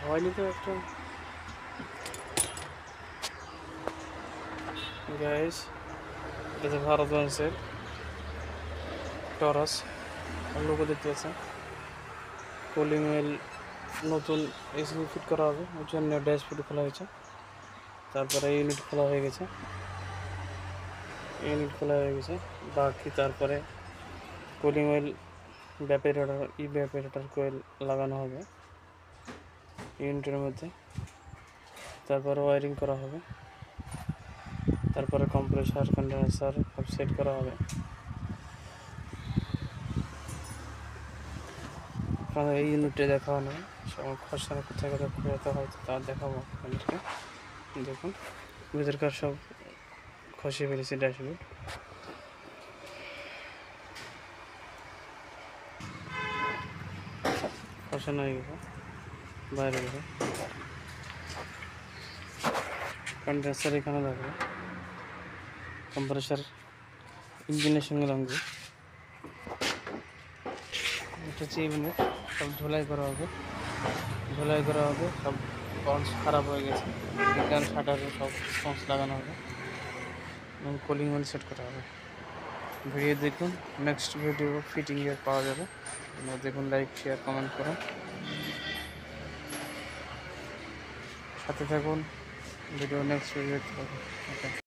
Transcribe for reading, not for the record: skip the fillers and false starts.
হয়নি তো একটা গাইস, এটা যে ভারত বংশের টরাস লোগো দেখতে পাচ্ছেন। কুলিং ওয়েল নতুন এসি ফিট করা হবে, ওই জন্য ড্যাশবোর্ড খোলা হয়েছে। তারপরে ইউনিট খোলা হয়ে গেছে, বাকি তারপরে কুলিং ওয়েল ব্যাপারেটার কোয়েল লাগানো হবে ইউনিটের মধ্যে। তারপরে ওয়ারিং করা হবে, তারপরে কম্প্রেসার কন্ডেন্সার সব সেট করা হবে। আপনাদের এই ইউনিটে দেখানো নেই, সব খসানো কোথায় কোথায় খোঁজাতে হয় তা দেখাবো আপনাদেরকে। দেখুন ভিতরকার সব খসিয়ে ফেলেছি ড্যাশবোর্ড। খসানো হয়ে গেছে বাইরে গেছে। কন্ডেন্সার এখানে থাকবে, কম্প্রেসার ইঞ্জিনের সঙ্গে লাগবে। এটা হচ্ছে ইউনিট, সব ঝোলাই করা হবে। সব পন্স খারাপ হয়ে গেছে, বিজ্ঞান শাটারে সব পন্স লাগানো হবে এবং কুলিং ওয়েল সেট করা হবে। ভিডিও দেখুন, নেক্সট ভিডিও ফিটিংয়ের পাওয়া যাবে। দেখুন, লাইক শেয়ার কমেন্ট করুন, সাথে থাকুন। ভিডিও নেক্সট ভিডিও দেখতে পাবেন। ওকে।